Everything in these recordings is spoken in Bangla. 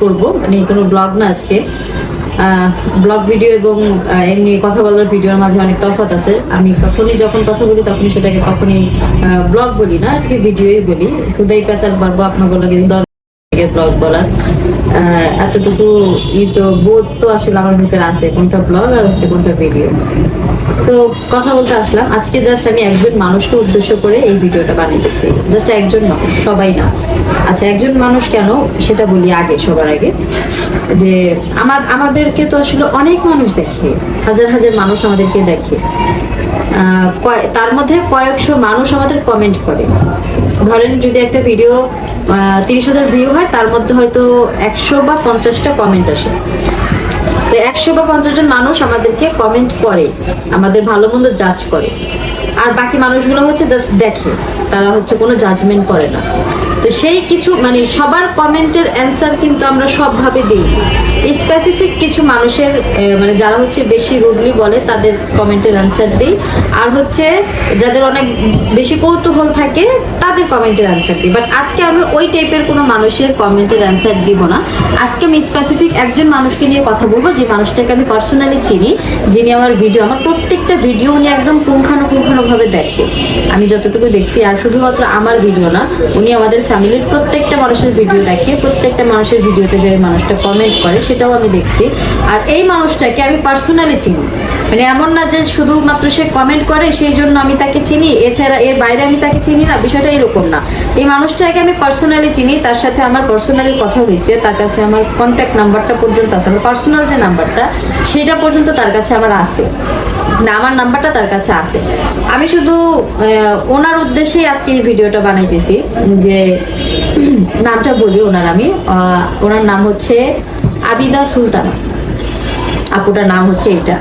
করব, মানে কোনো ব্লগ না আজকে। ব্লগ ভিডিও এবং এমনি কথা বলার ভিডিওর মাঝে অনেক তফাৎ আছে। আমি যখন কথা বলি তখনই সেটাকে কখনই ব্লগ বলি না, এটাকে ভিডিওই বলি। খুদাই পেঁচাল পারবো আপনার বলা ব্লগ বলার এতটুকু তো বোধ তো আসলে আমার ভিতরে আছে, কোনটা ব্লগ আর হচ্ছে কোনটা ভিডিও। তো কথা বলতে আসলাম আজকে, জাস্ট আমি একজন মানুষকে উদ্দেশ্য করে এই ভিডিওটা বানিয়েছি। জাস্ট একজন মানুষ, সবাই না। আচ্ছা, একজন মানুষ কেন সেটা বলি আগে, সবার আগে যে আমাদেরকে তো আসলে অনেক মানুষ দেখে, হাজার হাজার মানুষ আমাদেরকে দেখে। তার মধ্যে কয়েকশো মানুষ আমাদের কমেন্ট করে। ধরেন যদি একটা ভিডিও 30,000 ভিউ হয়, তার মধ্যে হয়তো 100 বা 50টা কমেন্ট আসে। তো 100 বা 50 জন মানুষ আমাদেরকে কমেন্ট করে, আমাদের ভালো মন্দ জাজ করে। আর বাকি মানুষগুলো হচ্ছে জাস্ট দেখে, তারা হচ্ছে কোনো জাজমেন্ট করে না। তো সেই কিছু মানে সবার কমেন্টের অ্যান্সার কিন্তু আমরা সবভাবে দিই। স্পেসিফিক কিছু মানুষের মানে যারা হচ্ছে বেশি রুডলি বলে তাদের কমেন্টের অ্যান্সার দিই, আর হচ্ছে যাদের অনেক বেশি কৌতূহল থাকে তাদের কমেন্টের অ্যান্সার দিই। বাট আজকে আমি ওই টাইপের কোনো মানুষের কমেন্টের অ্যান্সার দিব না। আজকে আমি স্পেসিফিক একজন মানুষকে নিয়ে কথা বলবো, যে মানুষটাকে আমি পার্সোনালি চিনি, যিনি আমার প্রত্যেকটা ভিডিও উনি একদম পুঙ্খানুপুঙ্খানুভাবে দেখে। আমি যতটুকু দেখছি, আর শুধুমাত্র আমার ভিডিও না, উনি আমাদের ফ্যামিলির প্রত্যেকটা মানুষের ভিডিও দেখে, প্রত্যেকটা মানুষের ভিডিওতে যে মানুষটা কমেন্ট করে সেটাও আমি দেখছি। আর এই মানুষটাকে আমি পার্সোনালি চিনি, মানে এমন না যে শুধুমাত্র সে কমেন্ট করে সেই জন্য আমি তাকে চিনি, এছাড়া এর বাইরে আমি তাকে চিনি না, বিষয়টা এরকম না। এই মানুষটাকে আমি পার্সোনালি চিনি, তার সাথে আমার পার্সোনালি কথা হয়েছে, তার কাছে আমার কন্ট্যাক্ট নাম্বারটা পর্যন্ত আছে, আমার পার্সোনাল যে নাম্বারটা সেটা পর্যন্ত তার কাছে আমার আছে, না আমার নাম্বারটা তার কাছে আছে। আমি শুধু ওনার উদ্দেশ্যেই আজকে এই ভিডিওটা বানাইতেছি। যে নামটা বলি ওনার নাম হচ্ছে আবিদা সুলতানা। আপুটার নাম হচ্ছে এটা।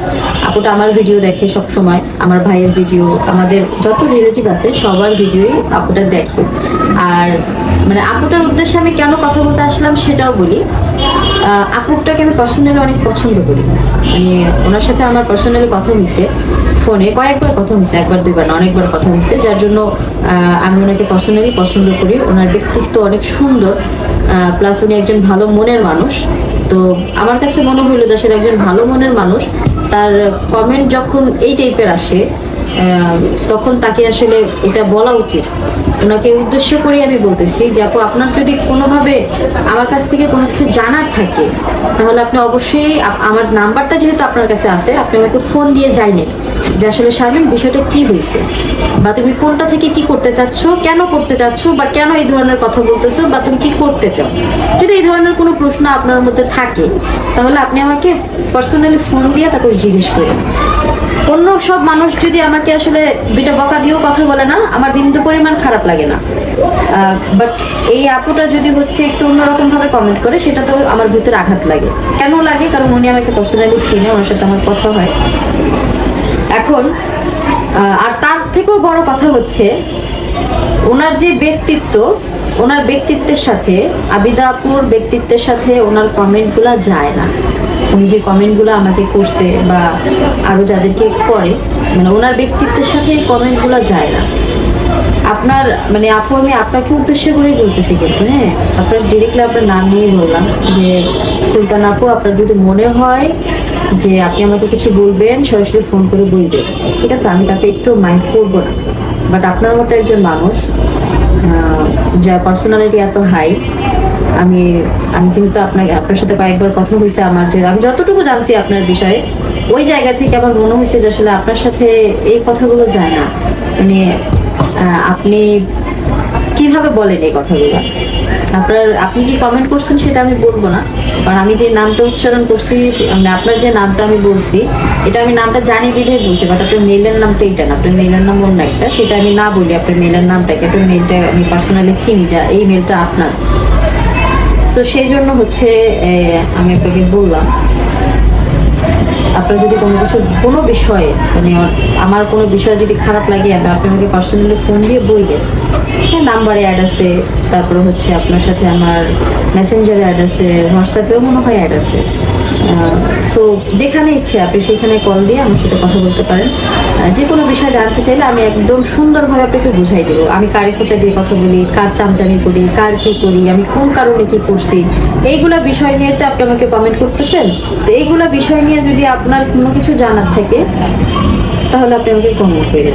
আপুটা আমার ভিডিও দেখে সব সময়, আমার ভাইয়ের ভিডিও, আমাদের যত রিলেটিভ আছে সবার ভিডিওই আপুটা দেখে। আর মানে আপুটার উদ্দেশ্যে আমি কেন কথা বলতে আসলাম সেটাও বলি। আপুটাকে আমি পার্সোনালি অনেক পছন্দ করি, মানে ওনার সাথে আমার পার্সোনালি কথা হয়েছে, ফোনে কয়েকবার কথা হয়েছে, একবার দুইবার না, অনেকবার কথা হয়েছে, যার জন্য আমি ওনাকে পার্সোনালি পছন্দ করি। ওনার ব্যক্তিত্ব অনেক সুন্দর, প্লাস উনি একজন ভালো মনের মানুষ। তো আমার কাছে মনে হইলো যে আসলে একজন ভালো মনের মানুষ, তার কমেন্ট যখন এই টাইপের আসে তখন তাকে আসলে এটা বলা উচিত। ওনাকে উদ্দেশ্য করে আমি বলতেছি যে আপু, আপনার যদি কোনোভাবে আমার কাছ থেকে কোনো কিছু জানার থাকে তাহলে আপনি অবশ্যই আমার নাম্বারটা যেহেতু আপনার কাছে আছে, আপনি আমাকে ফোন দিয়ে জানেন যে আসলে শারমিন বিষয়টা কি হয়েছে, বা তুমি কোনটা থেকে কি করতে চাচ্ছ, কেন করতে চাচ্ছ, বা কেন এই ধরনের কথা বলতেছো, বা তুমি কি করতে চাও। যদি এই ধরনের কোনো প্রশ্ন আপনার মধ্যে থাকে তাহলে আপনি আমাকে পার্সোনালি ফোন দিয়ে তারপর জিজ্ঞেস করেন। অন্য সব মানুষ যদি আমাকে আসলে দুইটা বকা দিয়েও কথা বলে না, আমার বিন্দু পরিমাণ খারাপ লাগে না। বাট এই আপুটা যদি হচ্ছে একটু অন্যরকম ভাবে কমেন্ট করে, সেটা তো আমার ভিতরে আঘাত লাগে। কেন লাগে? কারণ উনি আমাকে পার্সোনালি চিনে, ওনার সাথে আমার কথা হয় এখন। আর তার থেকেও বড় কথা হচ্ছে ওনার যে ব্যক্তিত্ব, ওনার ব্যক্তিত্বের সাথে, আবিদা আপুর ব্যক্তিত্বের সাথে ওনার কমেন্টগুলো যায় না। উনি যে কমেন্টগুলো আমাকে করছে বা আরো যাদেরকে করে, মানে ওনার ব্যক্তিত্বের সাথে এই কমেন্টগুলো যায় না। আপনার মানে আপু, আমি আপনাকে উদ্দেশ্য করেই বলতেছি, কিন্তু হ্যাঁ, আপনার ডিরেক্টলি আপনার নাম নিয়ে বললাম যে সুলতান আপু, আপনার যদি মনে হয় যে আপনি আমাকে কিছু বলবেন, সরাসরি ফোন করে বলবেন, ঠিক আছে, আমি তাকে একটু মাইন্ড করবো না। বাট আপনার মতো একজন মানুষ যার পার্সোনালিটি এত হাই, আমি যেহেতু আপনার সাথে কয়েকবার কথা হয়েছে, আমি যতটুকু জানছি আপনার বিষয়ে, ওই জায়গা থেকে আমার মনে হয়েছে যে আসলে আপনার সাথে এই কথাগুলো যায় না। মানে আপনি কিভাবে বলেন এই কথাগুলো? আপনি কি কমেন্ট করছেন সেটা আমি বলবো না, কারণ আমি যে নামটা উচ্চারণ করছি, মানে আপনার যে নামটা আমি বলছি, এটা আমি নামটা জানি বিধে বলছি। বাট আপনার মেইলের নাম তো এইটা না, আপনার মেইলের নাম অন্য একটা, সেটা আমি না বলি আপনার মেইলের নামটাকে। আপনার মেইলটা আমি পার্সোনালি চিনি, যা এই মেইলটা আপনার। সো সেই জন্য হচ্ছে আমি আপনাকে বললাম, আপনার যদি কোনো বিষয়ে মানে আমার কোনো বিষয় যদি খারাপ লাগে, আপনি আমাকে পার্সোনালি ফোন দিয়ে বলবেন। হ্যাঁ, নাম্বারে অ্যাড আছে, তারপরে হচ্ছে আপনার সাথে আমার মেসেঞ্জারে অ্যাড আছে, হোয়াটসঅ্যাপেও মনে হয় অ্যাড আছে। সো যেখানে ইচ্ছে আপনি সেখানে কল দিয়ে আমার সাথে কথা বলতে পারেন। যে কোনো বিষয় জানতে চাইলে আমি একদম সুন্দরভাবে আপনাকে বুঝাই দেবো। আমি কারে খোঁচা দিয়ে কথা বলি, কার চামচামি করি, কার কি করি, আমি কোন কারণে কি করছি, এইগুলা বিষয় নিয়ে তো আপনি আমাকে কমেন্ট করতেছেন। তো এইগুলা বিষয় নিয়ে যদি আপনার কোনো কিছু জানার থাকে তাহলে আপনি আমাকে কমেন্ট করেন,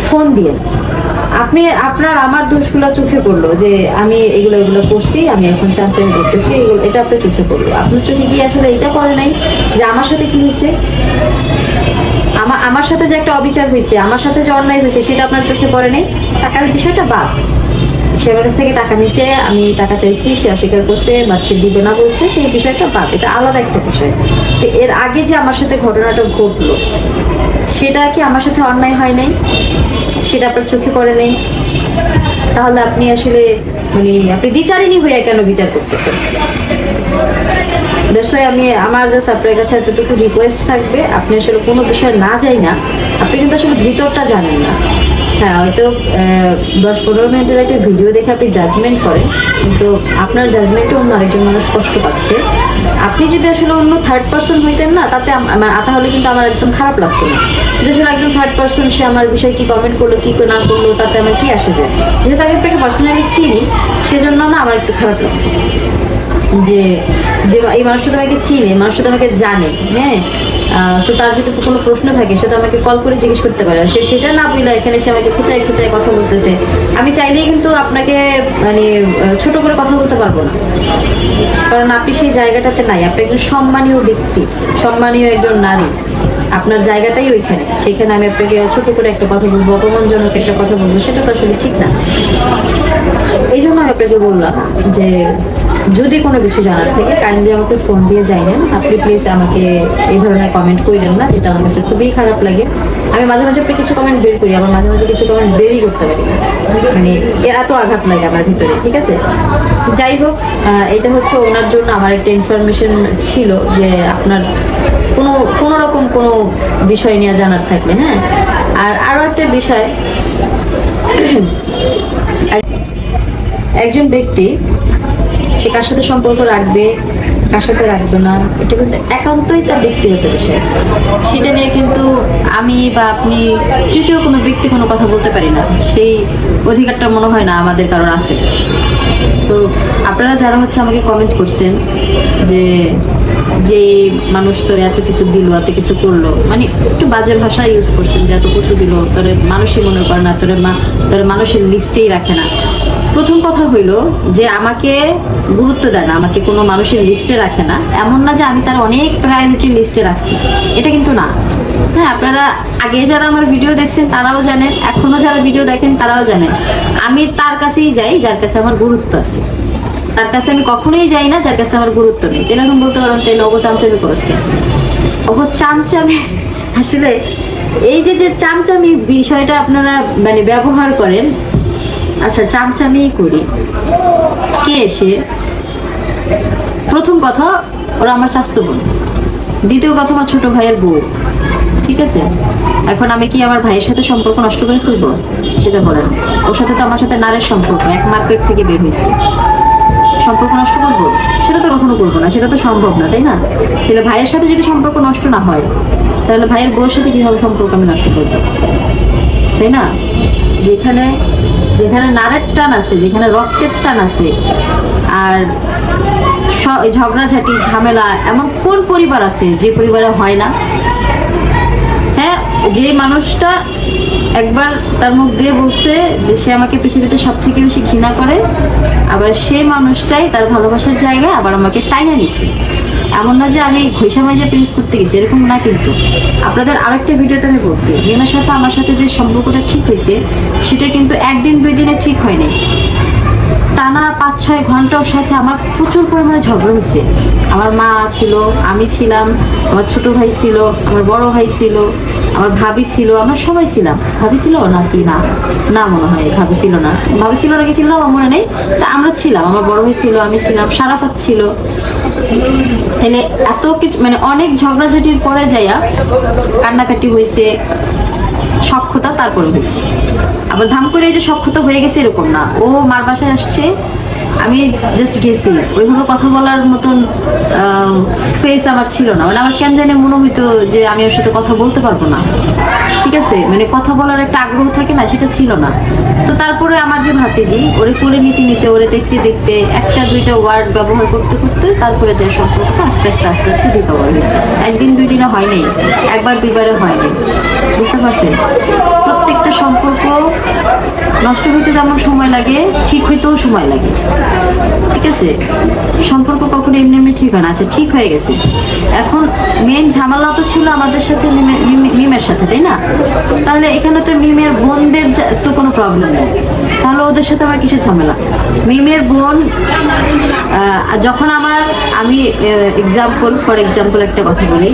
ফোন দিয়ে। আপনার আমার দোষগুলো চোখে পড়লো যে আমি এগুলো করছি, আমি এখন চামচামি করতেছি, এটা আপনার চোখে পড়লো। আপনার চোখে কি আসলে এটা পড়ে নাই যে আমার সাথে কি হয়েছে, আমার সাথে যে একটা অবিচার হয়েছে, আমার সাথে যে অন্যায় হয়েছে, সেটা আপনার চোখে পড়ে নাই? টাকার বিষয়টা বাদ, সে আমার কাছ থেকে টাকা নিছে, আমি টাকা চাইছি, সে অস্বীকার করছে বা সে দিবে না বলছে, সেই বিষয়টা বাদ, এটা আলাদা একটা বিষয়। তো এর আগে যে আমার সাথে ঘটনাটা ঘটলো সেটা কি আমার সাথে অন্যায় হয় নাই? সেটা আপনার চোখে পড়ে নাই? তাহলে আপনি আসলে আপনি দ্বিচারিণী হয়ে কেন বিচার করতেছেন? আমি আমার জাস্ট আপনার কাছে এতটুকু রিকোয়েস্ট থাকবে, আপনি আসলে কোনো বিষয় না যাই না, আপনি কিন্তু আসলে ভিতরটা জানেন না। হ্যাঁ, হয়তো 10-15 মিনিটের একটা ভিডিও দেখে আপনি জাজমেন্ট করেন, কিন্তু আপনার জাজমেন্টে অন্য আরেকজন মানুষ কষ্ট পাচ্ছে। আপনি যদি আসলে অন্য থার্ড পার্সন হইতেন না, তাতে তাহলে কিন্তু আমার একদম খারাপ লাগতো না। আসলে একদম থার্ড পার্সন, সে আমার বিষয়ে কি কমেন্ট করলো কি না করলো তাতে আমার কি আসে যায়। যেহেতু আমি আপনাকে পার্সোনালি চিনি, সেজন্য না আমার একটু খারাপ লাগছে যে এই মানুষটা তো আমাকে চিনে, মানুষটা তো আমাকে জানে। হ্যাঁ, তো তার যদি কোনো প্রশ্ন থাকে সে তো আমাকে কল করে জিজ্ঞেস করতে পারে। সে সেটা না বলে এখানে সে আমাকে খুঁচাই কথা বলতেছে। আমি চাইলেই কিন্তু আপনাকে ছোট করে কথা বলতে পারবো না, কারণ আপনি সেই জায়গাটাতে নাই। আপনি একজন সম্মানীয় ব্যক্তি, সম্মানীয় একজন নারী, আপনার জায়গাটাই ওইখানে। সেখানে আমি আপনাকে ছোট করে একটা কথা বলবো, অপমানজনক একটা কথা বলবো, সেটা তো আসলে ঠিক না। এই জন্য আমি আপনাকে বললাম যে যদি কোনো কিছু জানার থাকে কাইন্ডলি আমাকে ফোন দিয়ে জানান। আপনি প্লিজ আমাকে এই ধরনের কমেন্ট করেন না, যেটা আমার কাছে খুবই খারাপ লাগে। আমি মাঝে মাঝে আপনি কিছু কমেন্ট বের করি, আবার মাঝে মাঝে কিছু কমেন্ট বেরই করতে পারি, এত আঘাত লাগে আমার ভিতরে। ঠিক আছে, যাই হোক, এটা হচ্ছে ওনার জন্য আমার একটা ইনফরমেশন ছিল যে আপনার কোনো রকম কোনো বিষয় নিয়ে জানার থাকলে। হ্যাঁ, আর আরো একটা বিষয়, একজন ব্যক্তি সে কার সাথে সম্পর্ক রাখবে, কার সাথে রাখবে না, এটা কিন্তু একান্তই তার ব্যক্তিগত বিষয়। সেটা নিয়ে কিন্তু আমি বা আপনি তৃতীয় কোনো ব্যক্তি কোনো কথা বলতে পারি না। সেই অধিকারটা মনে হয় না আমাদের কারোর আছে। তো আপনারা যারা হচ্ছে আমাকে কমেন্ট করছেন যে মানুষ তোর এত কিছু দিল, এত কিছু করলো, একটু বাজে ভাষা ইউজ করছেন, যে এত কিছু দিল, তোর মানুষই মনে করে না, তোর মানুষের লিস্টেই রাখে না। প্রথম কথা হইলো যে আমাকে গুরুত্ব দেয় না, আমাকে কোনো মানুষের লিস্টে রাখে না, এমন না যে আমি তার অনেক প্রায়োরিটি লিস্টে রাখছি, এটা কিন্তু না। হ্যাঁ, আপনারা আগে যারা আমার ভিডিও দেখছেন তারাও জানেন, এখনো যারা ভিডিও দেখেন তারাও জানেন, আমি তার কাছেই যাই যার কাছে আমার গুরুত্ব আছে। তার কাছে আমি কখনোই যাই না যার কাছে আমার গুরুত্ব নেই। এরকম বলতে পারেন তাহলে অগো চামচামি করছে, অগো চামচামি। আসলে এই যে চামচামি বিষয়টা আপনারা ব্যবহার করেন, আচ্ছা চামচামি করি কে এসে? প্রথম কথা, ওরা আমার চাচাতো বোন। দ্বিতীয় কথা, আমার ছোট ভাইয়ের বউ। ঠিক আছে, এখন আমি কি আমার ভাইয়ের সাথে সম্পর্ক নষ্ট করে ফেলবো? সেটা বলেন। ওর সাথে তো আমার সাথে নারের সম্পর্ক, এক মার্কেট থেকে বের হয়েছে, সম্পর্ক নষ্ট করবো? সেটা তো কখনো করবো না, সেটা তো সম্ভব না, তাই না? তাহলে ভাইয়ের সাথে যদি সম্পর্ক নষ্ট না হয়, তাহলে ভাইয়ের বউর সাথে কিভাবে সম্পর্ক আমি নষ্ট করবো, তাই না? যেখানে নারের টান আছে, যেখানে রক্তের টান আছে, আর ঝগড়াঝাটি ঝামেলা, এমন কোন পরিবার আছে যে পরিবারে হয় না? হ্যাঁ, যে মানুষটা একবার তার মুখ দিয়ে বলছে যে সে আমাকে পৃথিবীতে সব থেকে বেশি ঘৃণা করে, আবার সেই মানুষটাই তার ভালোবাসার জায়গায় আবার আমাকে টাইনা নিছে। এমন না যে আমি ঘষা মাজা প্রেম করতে গেছি, এরকম না। কিন্তু আপনাদের আরেকটা ভিডিওতে আমি বলছি, রিমার সাথে আমার সাথে যে সম্পর্কটা ঠিক হয়েছে সেটা কিন্তু একদিন দুই দিনে ঠিক হয়নি। টানা 5-6 ঘন্টা ওর সাথে আমার প্রচুর পরিমাণে ঝগড়া হয়েছে। আমার মা ছিল, আমি ছিলাম, আমার ছোট ভাই ছিল, আমার বড় ভাই ছিল, আমার ভাবি ছিল, আমরা সবাই ছিলাম। ভাবি ছিল নাকি না, না মনে হয় ভাবি ছিল না, ভাবি ছিল নাকি ছিল আমার মনে নেই। তা আমরা ছিলাম, আমার বড় ভাই ছিল, আমি ছিলাম, সারাফাত ছিল। তাহলে এত কিছু অনেক ঝগড়াঝাটির পরে যাইয়া কান্নাকাটি হয়েছে, সখ্যতা তারপরে হয়েছে। আবার ধাম করে যে সখ্যতা হয়ে গেছে এরকম না। ও মার বাসায় আসছে, আমি জাস্ট গেছি, ওইভাবে কথা বলার মতন ফেস আমার ছিল না, মানে আমার কেন জানি মনে হইতো যে আমি ওর সাথে কথা বলতে পারবো না, ঠিক আছে, মানে কথা বলার একটা আগ্রহ থাকে না, সেটা ছিল না। তো তারপরে আমার যে ভাতিজি, ওরে কোলে নিতে নিতে, ওরে দেখতে দেখতে, একটা দুইটা ওয়ার্ড ব্যবহার করতে করতে তারপরে যে সম্পর্কটা আস্তে আস্তে আস্তে আস্তে রিকভার হয়েছে। একদিন দুই দিনে হয় নাই, একবার দুইবারে হয় নাই, বুঝতে পারছেন? প্রত্যেকটা সম্পর্ক নষ্ট হইতে যেমন সময় লাগে, ঠিক হইতেও সময় লাগে, ঠিক আছে? সম্পর্ক কখনো এমনি এমনি ঠিক হয় না। আচ্ছা, ঠিক হয়ে গেছে, এখন মেন ঝামেলা তো ছিল আমাদের সাথে, মিমের সাথে, তাই না? তাহলে এখানে তো মিমের বোনদের তো কোনো প্রবলেম নেই, তাহলে ওদের সাথে আবার কিসের ঝামেলা? মিমের বোন যখন আমি ফর এক্সাম্পল একটা কথা বলি,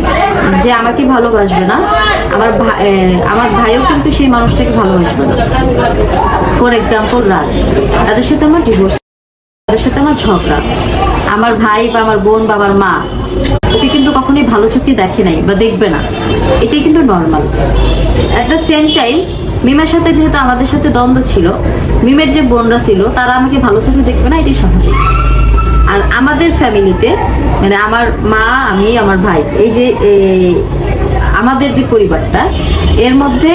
যে আমাকে ভালোবাসবে না, আমার ভাইও কিন্তু সেই মানুষটাকে ভালোবাসবে না। ফর এক্সাম্পল রাজের সাথে আমার ডিভোর্স, রাজের সাথে আমার ঝগড়া, আমার ভাই বা আমার বোন বা আমার মা ওকে কিন্তু কখনোই ভালো চোখে দেখে নাই বা দেখবে না, এটাই কিন্তু normal. At the same time মিমের সাথে যেহেতু আমাদের সাথে দ্বন্দ্ব ছিল, মিমের যে বোনরা ছিল তারা আমাকে ভালো চোখে দেখবে না, এটাই স্বাভাবিক। আর আমাদের ফ্যামিলিতে, মানে আমার মা, আমি, আমার ভাই, এই যে আমাদের যে পরিবারটা, এর মধ্যে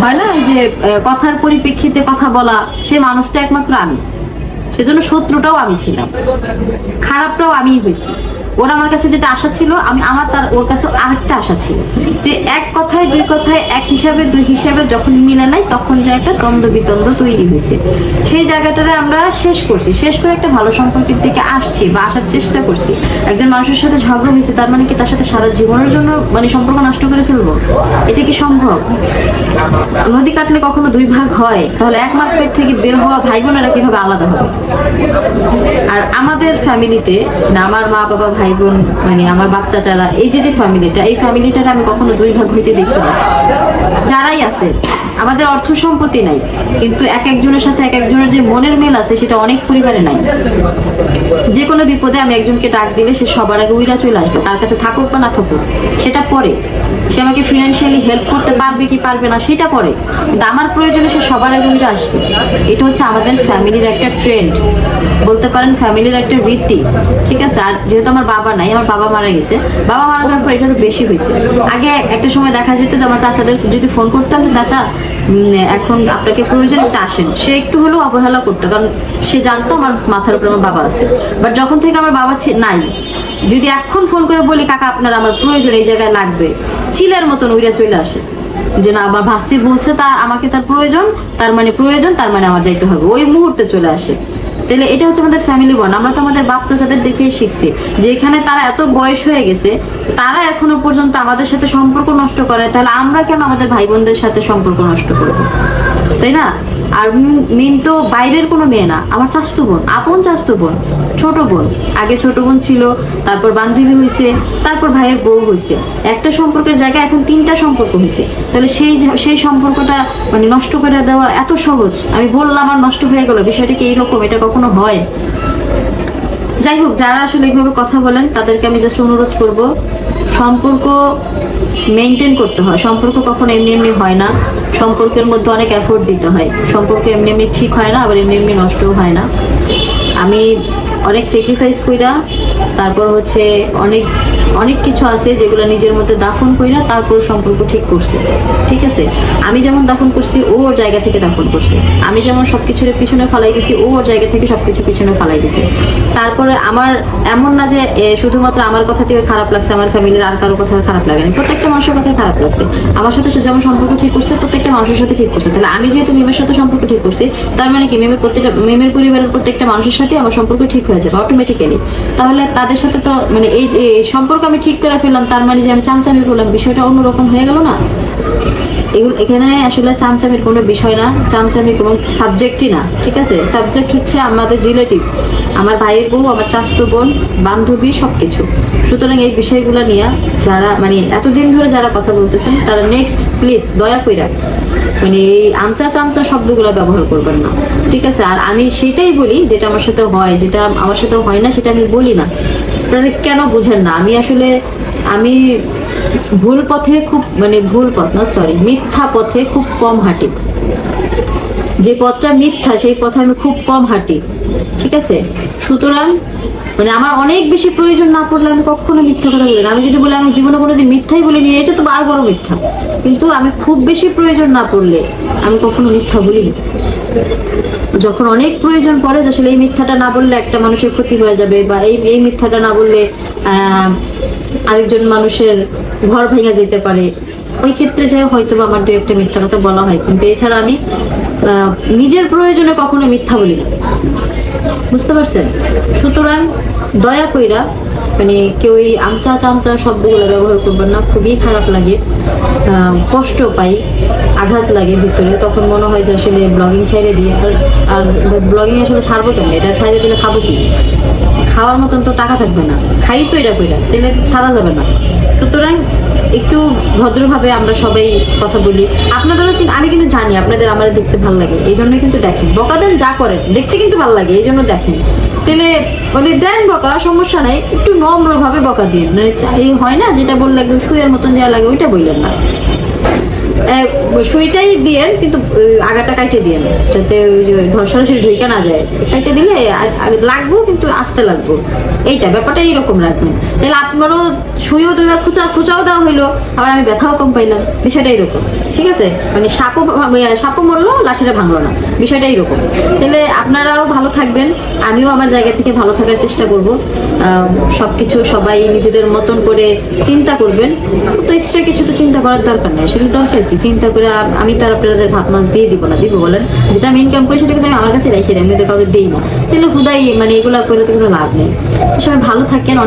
হয় না যে কথার পরিপ্রেক্ষিতে কথা বলা, সে মানুষটা একমাত্র আমি, সেজন্য শত্রুটাও আমি ছিলাম, খারাপটাও আমিই হয়েছি। ওর আমার কাছে যেটা আশা ছিল, আমার তার ওর কাছে আরেকটা আশা ছিল। তো এক কথায় দুই কথায়, এক হিসাবে দুই হিসাবে যখন মিলে নাই, তখন যে একটা দ্বন্দ্ব বিদ্বন্দ্ব তৈরি হয়েছে, সেই জায়গাটারে আমরা শেষ করছি, শেষ করে একটা ভালো সম্পর্কের দিকে আসছি বা আসার চেষ্টা করছি। একজন মানুষের সাথে ঝগড়া হয়েছে, তার মানে কি তার সাথে সারা জীবনের জন্য মানে সম্পর্ক নষ্ট করে ফেলবো? এটা কি সম্ভব? নদী কাটলে কখনো দুই ভাগ হয়? তাহলে এক মাঠ পেট থেকে বের হওয়া ভাই বোনেরা কিভাবে আলাদা হবে? আর আমাদের ফ্যামিলিতে না, আমার মা বাবা, ভাই বোন, মানে আমার বাচ্চা চারা, এই যে ফ্যামিলিটা, এই ফ্যামিলিটারে আমি কখনো দুই ভাগ হইতে দেখি না। যারাই আছে, আমাদের অর্থ সম্পত্তি নাই, কিন্তু এক একজনের সাথে এক একজনের যে মনের মেল আছে, সেটা অনেক পরিবারে নাই। যে কোনো বিপদে আমি একজনকে ডাক দিলে সে সবার আগে উইরা চলে আসবে, তার কাছে থাকুক বা না থাকুক সেটা পরে, সে আমাকে ফিনান্সিয়ালি হেল্প করতে পারবে কি পারবে না সেটা পরে, কিন্তু আমার প্রয়োজনে সে সবার আগে উইরা আসবে। এটা হচ্ছে আমাদের ফ্যামিলির একটা ট্রেন্ড, বলতে পারেন ফ্যামিলির একটা রীতি, ঠিক আছে? আর যেহেতু আমার বাবা নাই, আমার বাবা মারা গেছে, বাবা মারা যাওয়ার পর এটা বেশি হয়েছে। আগে একটা সময় দেখা যেত যে আমার চাচাদের যদি ফোন করতাম যে চাচা এখন আপনাকে প্রয়োজন, একটা আসেন, সে একটু হলেও অবহেলা করতো, কারণ সে জানতো আমার মাথার উপর আমার বাবা আছে। বাট যখন থেকে আমার বাবা নাই, যদি এখন ফোন করে বলি কাকা আপনার আমার প্রয়োজন, এই জায়গায় লাগবে, চিলের মতন উইরা চলে আসে, যে না আমার ভাস্তি বলছে, তা আমাকে তার প্রয়োজন, তার মানে প্রয়োজন, তার মানে আমার যাইতে হবে, ওই মুহূর্তে চলে আসে। তাহলে এটা হচ্ছে আমাদের ফ্যামিলি বন্ড। আমরা তো আমাদের বাচ্চা যাদের দেখেই শিখছি, যে এখানে তারা এত বয়স হয়ে গেছে, তারা এখনো পর্যন্ত আমাদের সাথে সম্পর্ক নষ্ট করে, তাহলে আমরা কেন আমাদের ভাই বোনদের সাথে সম্পর্ক নষ্ট করবো? তাই না? আর মেন তো বাইরের কোনো মেয়ে না, আমার চাচাতো বোন, আপন চাচাতো বোন, ছোট বোন। আগে ছোট বোন ছিল, তারপর বান্ধবী হয়েছে, তারপর ভাইয়ের বউ হয়েছে, একটা সম্পর্কের জায়গায় এখন 3টা সম্পর্ক হয়েছে। তাহলে সেই সম্পর্কটা মানে নষ্ট করে দেওয়া এত সহজ? আমি বললাম আর নষ্ট হয়ে গেল, বিষয়টা কি এইরকম? এটা কখনো হয়? যাই হোক, যারা আসলে এইভাবে কথা বলেন তাদেরকে আমি জাস্ট অনুরোধ করব, সম্পর্ক মেনটেন করতে হয়। সম্পর্ক কখনো এমনি এমনি হয় না, সম্পর্কের মধ্যে অনেক এফোর্ট দিতে হয়। সম্পর্ক এমনি এমনি ঠিক হয় না, আবার এমনি এমনি নষ্টও হয় না। আমি অনেক স্যাক্রিফাইস কইরা, তারপর হচ্ছে অনেক অনেক কিছু আছে যেগুলো নিজের মধ্যে দাফন কইরা তারপর সম্পর্ক ঠিক করছে, ঠিক আছে? আমি যেমন দাফন করছি, ও ওর জায়গা থেকে দাফন করছে। আমি যেমন সবকিছুর পিছনে ফালাই দিছি, ও ওর জায়গা থেকে সবকিছু পিছনে ফালাই দিছে। তারপরে আমার এমন না যে শুধুমাত্র আমার কথা থেকে খারাপ লাগছে, আমার ফ্যামিলির আর কারো কথা খারাপ লাগে না, প্রত্যেকটা মানুষের কথা খারাপ লাগছে। আমার সাথে সে যেমন সম্পর্ক ঠিক করছে, প্রত্যেকটা মানুষের সাথে ঠিক করছে। তাহলে আমি যেহেতু মিমের সাথে সম্পর্ক ঠিক করছি, তার মানে কি মিমের পরিবারের প্রত্যেকটা মানুষের সাথে আমার সম্পর্ক ঠিক হয়ে যাবে অটোমেটিক্যালি। তাহলে তাদের সাথে তো মানে এই সম্পর্ক আমি ঠিক করে ফেললাম, তার মানে যে আমি চামচামি করলাম, বিষয়টা অন্যরকম হয়ে গেল না? এখানে আসলে চামচামির কোনো বিষয় না, চামচামি কোনো সাবজেক্টই না, ঠিক আছে? সাবজেক্ট হচ্ছে আমাদের রিলেটিভ, আমার ভাইয়ের বউ, আমার চাচাতো বোন, বান্ধবী, সবকিছু। সুতরাং এই বিষয়গুলো নিয়ে যারা মানে এতদিন ধরে যারা কথা বলতেছেন, তারা নেক্সট প্লিজ দয়া কইরা মানে এই আমচা চামচা শব্দগুলো ব্যবহার করবেন না, ঠিক আছে? আর আমি সেটাই বলি যেটা আমার সাথে হয়, যেটা আমার সাথে হয় না সেটা আমি বলি না। আপনারা কেন বুঝেন না? আমি ভুল পথে খুব, মানে ভুল পথ না, সরি, মিথ্যা পথে খুব কম হাঁটি। যে পথটা মিথ্যা সেই পথে আমি খুব কম হাঁটি, ঠিক আছে? সুতরাং মানে আমার অনেক বেশি প্রয়োজন না পড়লে আমি কখনো মিথ্যা কথা বলি না। আমি যদি বলি আমি জীবনে কোনোদিন মিথ্যাই বলিনি, এটা তো আর বড় মিথ্যা। কিন্তু আমি খুব বেশি প্রয়োজন না পড়লে আমি কখনো মিথ্যা বলিনি। যখন অনেক প্রয়োজন পড়ে যে আসলে এই মিথ্যাটা না বললে একটা মানুষের ক্ষতি হয়ে যাবে, বা এই মিথ্যাটা না বললে আরেকজন মানুষের ঘর ভেঙে যেতে পারে, ওই ক্ষেত্রে যাই হয়তো বা আমার দু একটা মিথ্যা কথা বলা হয়। কিন্তু এছাড়া আমি নিজের প্রয়োজনে কখনো মিথ্যা বলি না, বুঝতে পারছেন? সুতরাং দয়া কইরা মানে কেউ এই আমচা চামচা শব্দগুলো ব্যবহার করবেন না, খুবই খারাপ লাগে, কষ্ট পাই, আঘাত লাগে ভিতরে। তখন মনে হয় যে আসলে ব্লগিং ছেড়ে দিই। আর ব্লগিং আসলে ছাড়বো কেন? এটা ছেড়ে দিলে খাবো কি? খাওয়ার মতন তো টাকা থাকবে না, খাই তো এটা কইরা, তাহলে ছাড়া যাবে না। সুতরাং একটু ভদ্রভাবে আমরা সবাই কথা বলি। আপনাদেরও কিন্তু আমি কিন্তু জানি আপনাদের আমার দেখতে ভালো লাগে, এই জন্য কিন্তু দেখেন। বকা দেন যা করেন, দেখতে কিন্তু ভালো লাগে, এই জন্য দেখেন। তাহলে মানে দেন বকা, সমস্যা নাই, একটু নম্র ভাবে বকা দিন। মানে এই হয় না যেটা বললে একদম শুয়ের মতন দেওয়া লাগে, ওইটা বললেন না। সুইটাই দিয়েন, কিন্তু আগাটা কাটে দিয়েন, যাতে ওই যে সরাসরি ঢুইকা না যায়। কাটে দিলে লাগবো, কিন্তু আসতে লাগবো, এইটা ব্যাপারটা এইরকম রাখবেন। তাহলে আপনারও শুয়েও তো খুচাও দেওয়া হইলো, আবার আমি ব্যথাও কম পাইলাম, বিষয়টা এইরকম, ঠিক আছে? মানে সাপও মরলো, লাঠিটা ভাঙলো না, বিষয়টা এইরকম। তাহলে আপনারাও ভালো থাকবেন, আমিও আমার জায়গা থেকে ভালো থাকার চেষ্টা করব। সবকিছু সবাই নিজেদের মতন করে চিন্তা করবেন, তো এক্সট্রা কিছু তো চিন্তা করার দরকার নেই। আসলে দরকার কি চিন্তা করে? আমি তো আর আপনাদের ভাত মাছ দিয়ে দিব না, দিব বলেন? যেটা আমি ইনকাম করি সেটা কিন্তু আমি আমার কাছে রেখে দিই, আমি তো কাউকে দিই না। তাহলে হুদাই মানে এগুলা করে তো কোনো লাভ নেই। তো সবাই ভালো থাকেন। অনেক